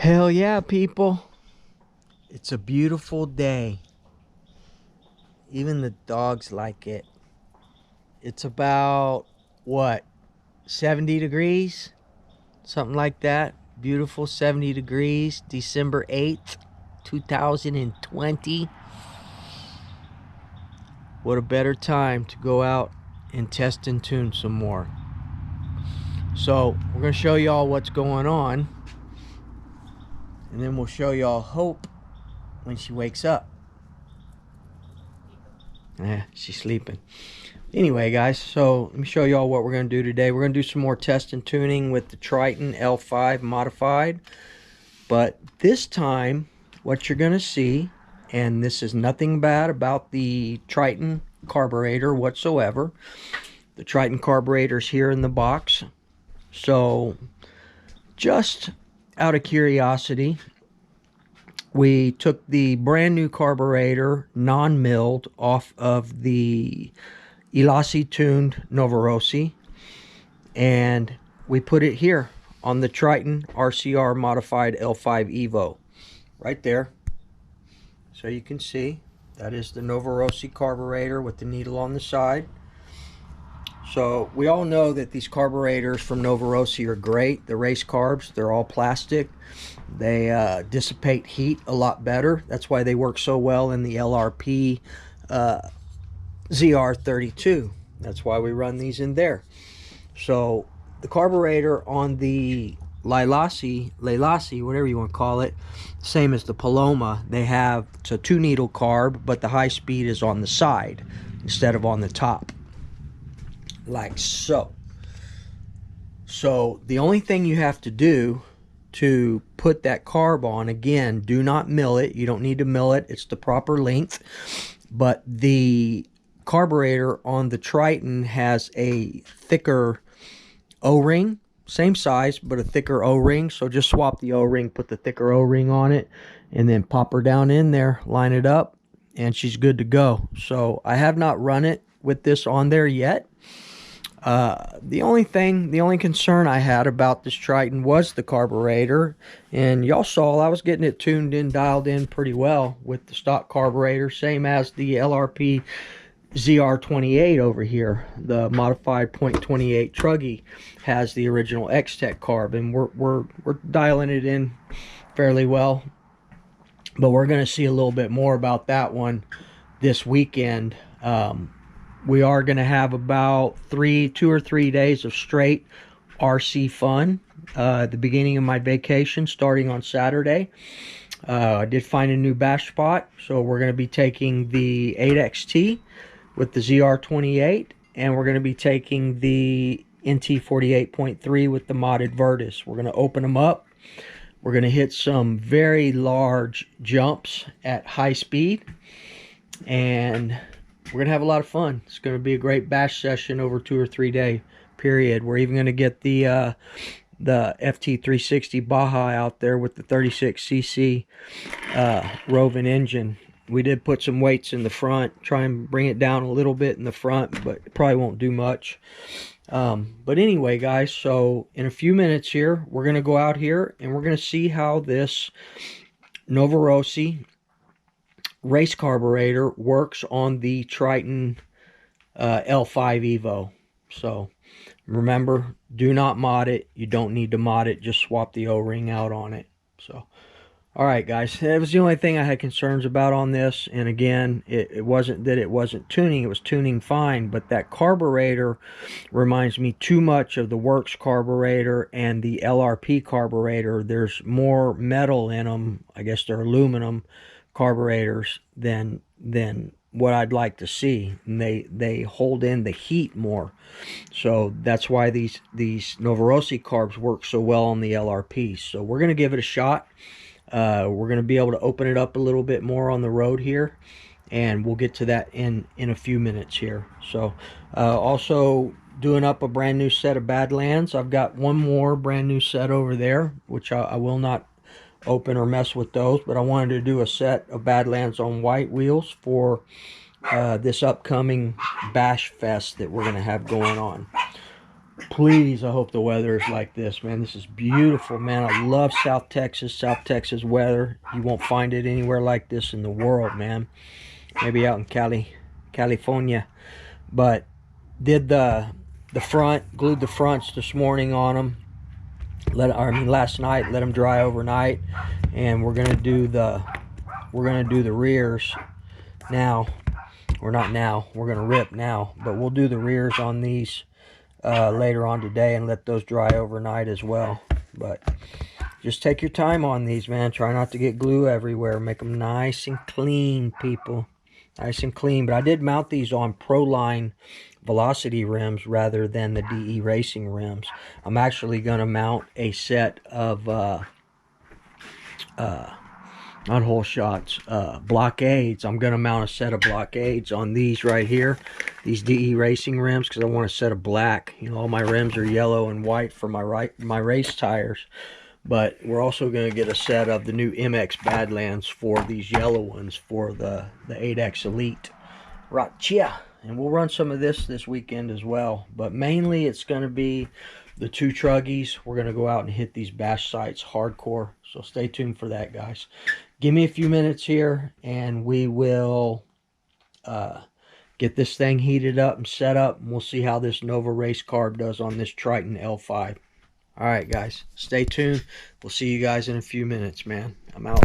Hell yeah, people. It's a beautiful day. Even the dogs like it. It's about, what, 70 degrees? Something like that. Beautiful 70 degrees. December 8th, 2020. What a better time to go out and test and tune some more. So, we're going to show y'all what's going on. And then we'll show y'all Hope when she wakes up. She's sleeping. Anyway, guys, so let me show y'all what we're going to do today. We're going to do some more test and tuning with the Triton L5 modified. But this time, what you're going to see, and this is nothing bad about the Triton carburetor whatsoever. The Triton carburetor's here in the box. So, just out of curiosity, we took the brand new carburetor, non-milled, off of the Elasi tuned Novorossi, and we put it here on the Triton RCR modified L5 Evo, right there. So you can see that is the Novorossi carburetor with the needle on the side. So we all know that these carburetors from Novorossi are great. The race carbs, they're all plastic. They dissipate heat a lot better. That's why they work so well in the LRP ZR32. That's why we run these in there. So the carburetor on the Lilasi, whatever you want to call it, same as the Paloma, they have, it's a 2-needle carb, but the high speed is on the side instead of on the top, like so. So the only thing you have to do to put that carb on, again, do not mill it. You don't need to mill it. It's the proper length. But the carburetor on the Triton has a thicker O-ring, same size, but a thicker O-ring. So just swap the O-ring, put the thicker O-ring on it, and then pop her down in there, line it up, and she's good to go. So I have not run it with this on there yet. The only concern I had about this Triton was the carburetor, and y'all saw I was getting it tuned in, dialed in pretty well with the stock carburetor, same as the LRP ZR28 over here. The modified .28 Truggy has the original X-Tech carb, and we're dialing it in fairly well. But we're going to see a little bit more about that one this weekend. We are going to have about 2 or 3 days of straight RC fun at the beginning of my vacation, starting on Saturday. I did find a new bash spot, so we're going to be taking the 8XT with the ZR28, and we're going to be taking the NT48.3 with the modded Virtus. We're going to open them up. We're going to hit some very large jumps at high speed, and we're going to have a lot of fun. It's going to be a great bash session over 2 or 3 day period. We're even going to get the FT360 Baja out there with the 36cc Roving engine. We did put some weights in the front, try and bring it down a little bit in the front, but it probably won't do much. But anyway, guys, so in a few minutes here, we're going to go out here and we're going to see how this Novorossi race carburetor works on the Triton L5 Evo. So remember, do not mod it. You don't need to mod it. Just swap the O-ring out on it. So alright, guys, that was the only thing I had concerns about on this. And again, it wasn't that it wasn't tuning, it was tuning fine, but that carburetor reminds me too much of the Works carburetor and the LRP carburetor. There's more metal in them. I guess they're aluminum carburetors than what I'd like to see, and they hold in the heat more. So that's why these Novorossi carbs work so well on the LRP. So we're going to give it a shot. We're going to be able to open it up a little bit more on the road here, and we'll get to that in a few minutes here. So also doing up a brand new set of Badlands. I've got one more brand new set over there, which I will not open or mess with those, but I wanted to do a set of Badlands on white wheels for this upcoming Bash Fest that we're going to have going on. Please, I hope the weather is like this, man. This is beautiful, man. I love South Texas. South Texas weather. You won't find it anywhere like this in the world, man. Maybe out in California. But did the front, glued the fronts this morning on them. Last night, let them dry overnight, and we're gonna do the rears now. Or not now. We're gonna rip now, but we'll do the rears on these later on today and let those dry overnight as well. But just take your time on these, man. Try not to get glue everywhere. Make them nice and clean, people. Nice and clean. But I did mount these on Proline Velocity rims rather than the DE Racing rims. I'm actually going to mount a set of not hole shots, blockades. I'm going to mount a set of blockades on these right here, these DE Racing rims, because I want a set of black. You know, all my rims are yellow and white for my race tires. But we're also going to get a set of the new MX Badlands for these yellow ones for the 8X Elite. Right, yeah. And we'll run some of this weekend as well. But mainly it's going to be the two truggies. We're going to go out and hit these bash sites hardcore. So stay tuned for that, guys. Give me a few minutes here and we will get this thing heated up and set up. And we'll see how this Nova Race Carb does on this Triton L5. All right, guys. Stay tuned. We'll see you guys in a few minutes, man. I'm out.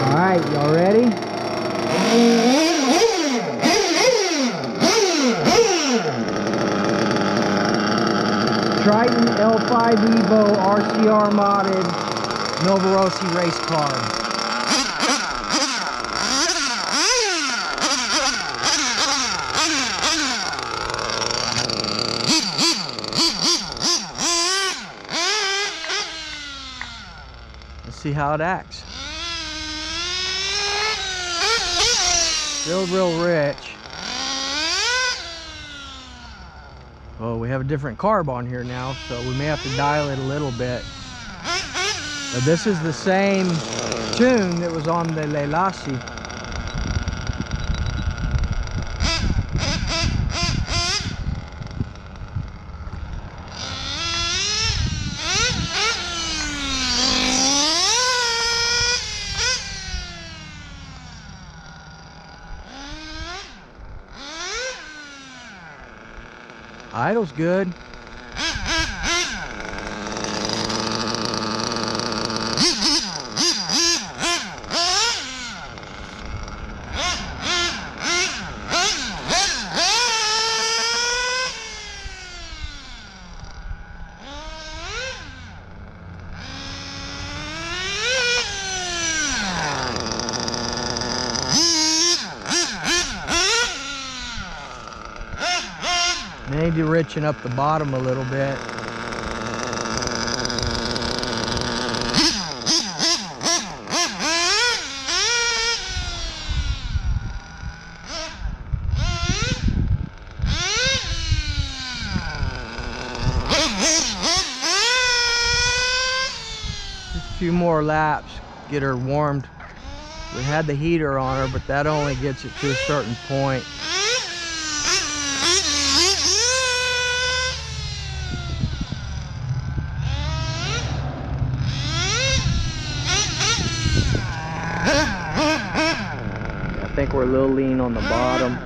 Alright, y'all ready? Triton L5 Evo RCR modded Nova Rossi race carb. Let's see how it acts. Still real rich. Oh, we have a different carb on here now, so we may have to dial it a little bit. But this is the same tune that was on the Lelassi. Idle's good. Need to richen up the bottom a little bit. Just a few more laps, get her warmed. We had the heater on her, but that only gets it to a certain point. I think we're a little lean on the bottom.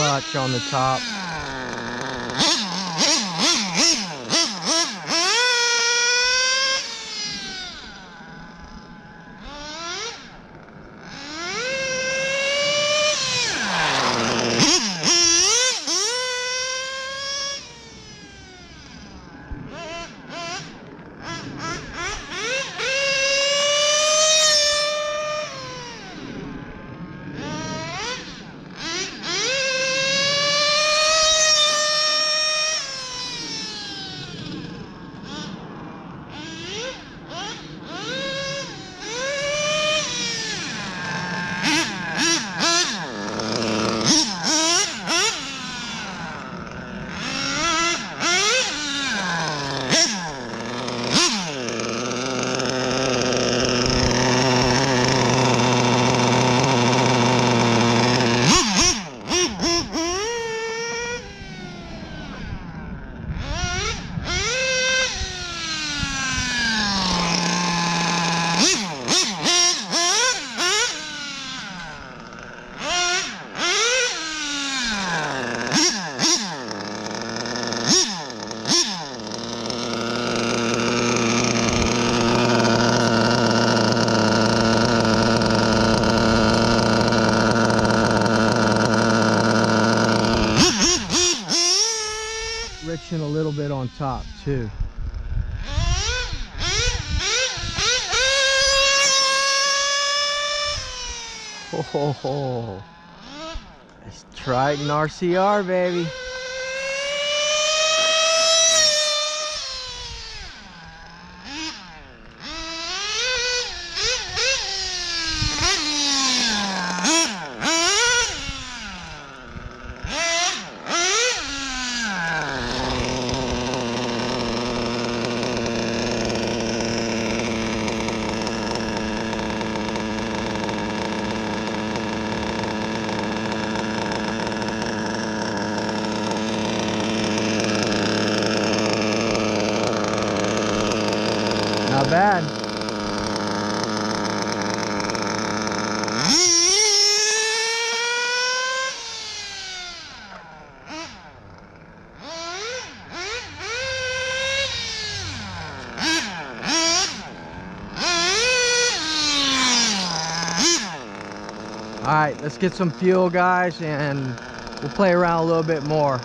touch on the top. Friction a little bit on top too. Oh, it's Triton RCR, baby. Not bad. All right, let's get some fuel, guys, and we'll play around a little bit more.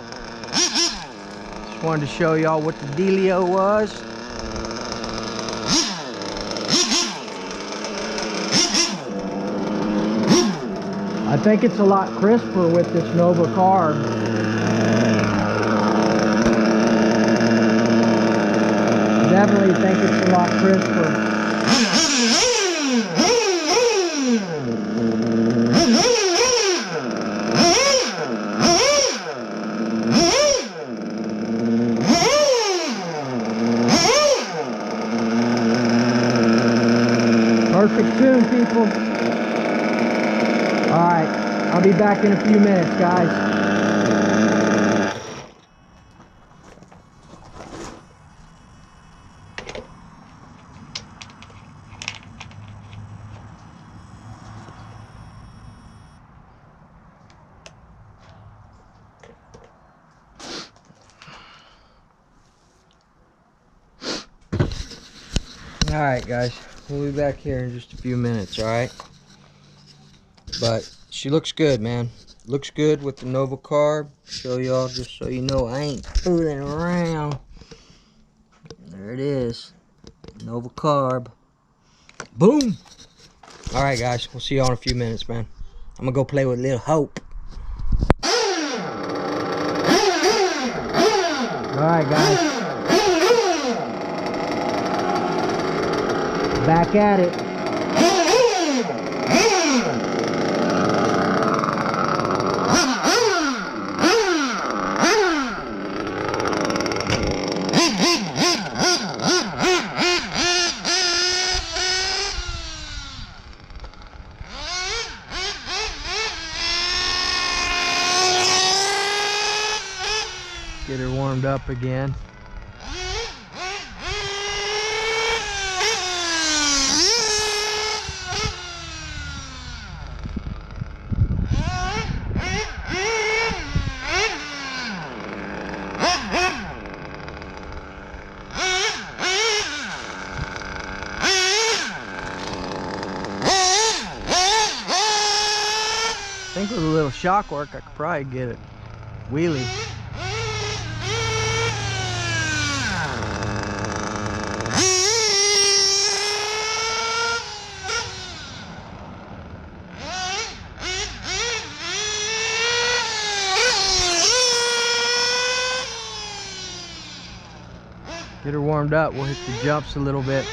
Just wanted to show y'all what the dealio was. I think it's a lot crisper with this Nova Carb. Definitely think it's a lot crisper. Perfect tune, people. Alright, I'll be back in a few minutes, guys. Alright, guys, we'll be back here in just a few minutes, alright? But she looks good, man. Looks good with the Nova Carb. Show y'all just so you know I ain't fooling around. There it is. Nova Carb. Boom! Alright, guys, we'll see y'all in a few minutes, man. I'm gonna go play with Little Hope. Alright, guys. Back at it. Get her warmed up again. little shock work, I could probably get it wheelie. Get her warmed up, we'll hit the jumps a little bit.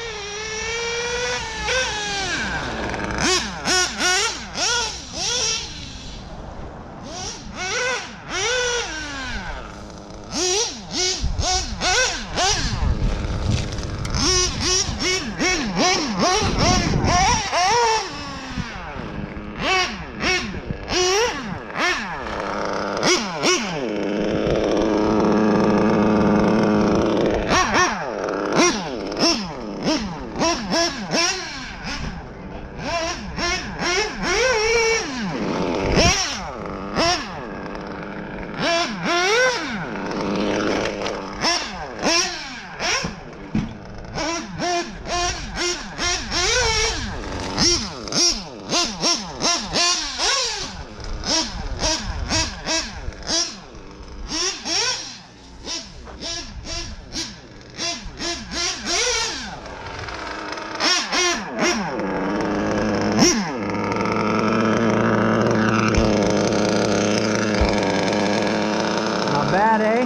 Bad, eh?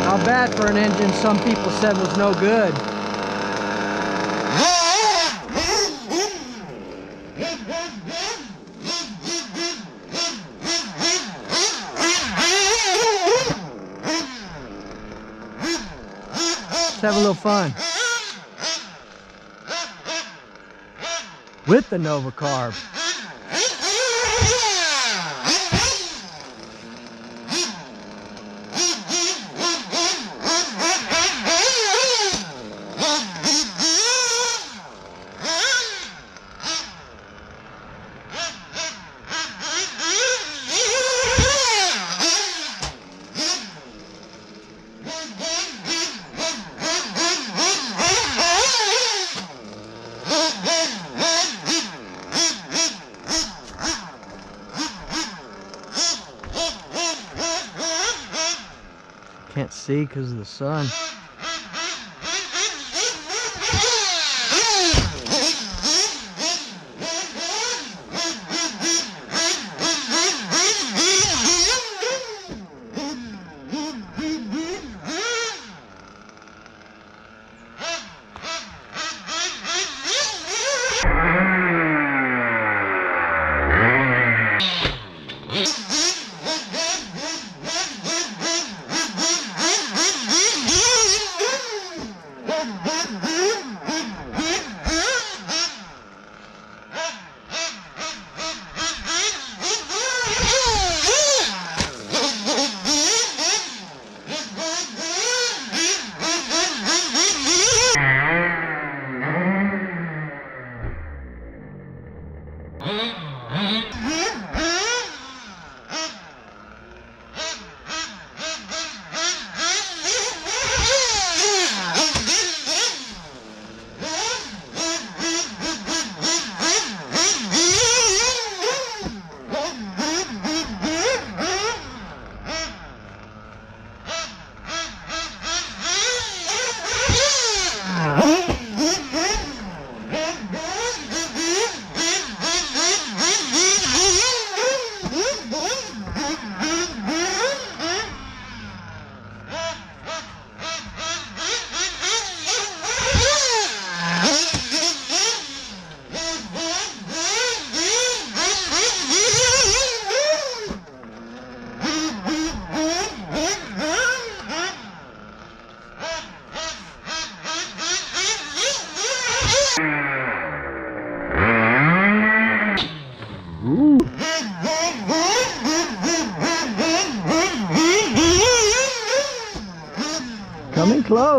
Not bad for an engine some people said was no good. Let's have a little fun with the Nova Carb. Can't see because of the sun.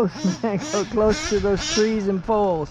close, man. Go close to those trees and poles.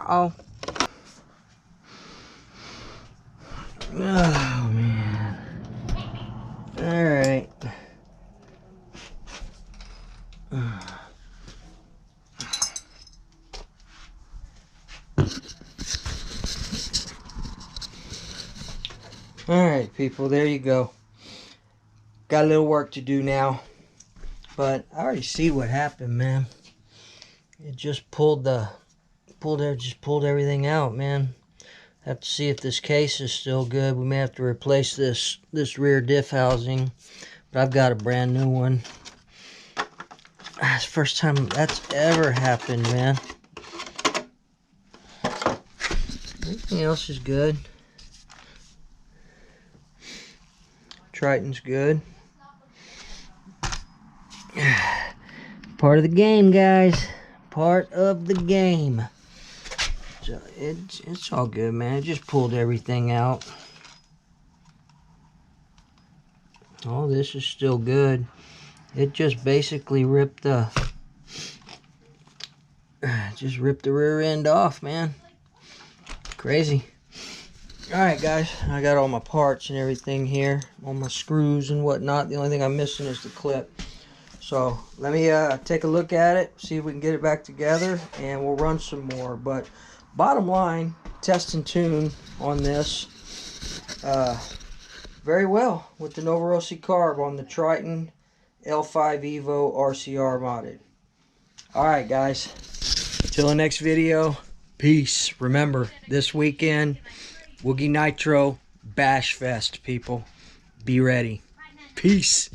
Uh-oh. Oh, man. All right. All right, people, there you go. Got a little work to do now, but I already see what happened, man. It just pulled everything out, man. Have to see if this case is still good. We may have to replace this rear diff housing, but I've got a brand new one. That's the first time that's ever happened, man. Everything else is good. Triton's good. Part of the game, guys. Part of the game. So it's all good, man. It just pulled everything out. All this is still good. It just basically ripped the rear end off, man. Crazy. Alright, guys, I got all my parts and everything here, all my screws and whatnot. The only thing I'm missing is the clip. So let me take a look at it, see if we can get it back together, and we'll run some more. But bottom line, test and tune on this very well with the Novarosi carb on the Triton L5 Evo RCR modded. Alright, guys, till the next video, peace. Remember, this weekend, Woogie Nitro Bash Fest, people. Be ready. Peace.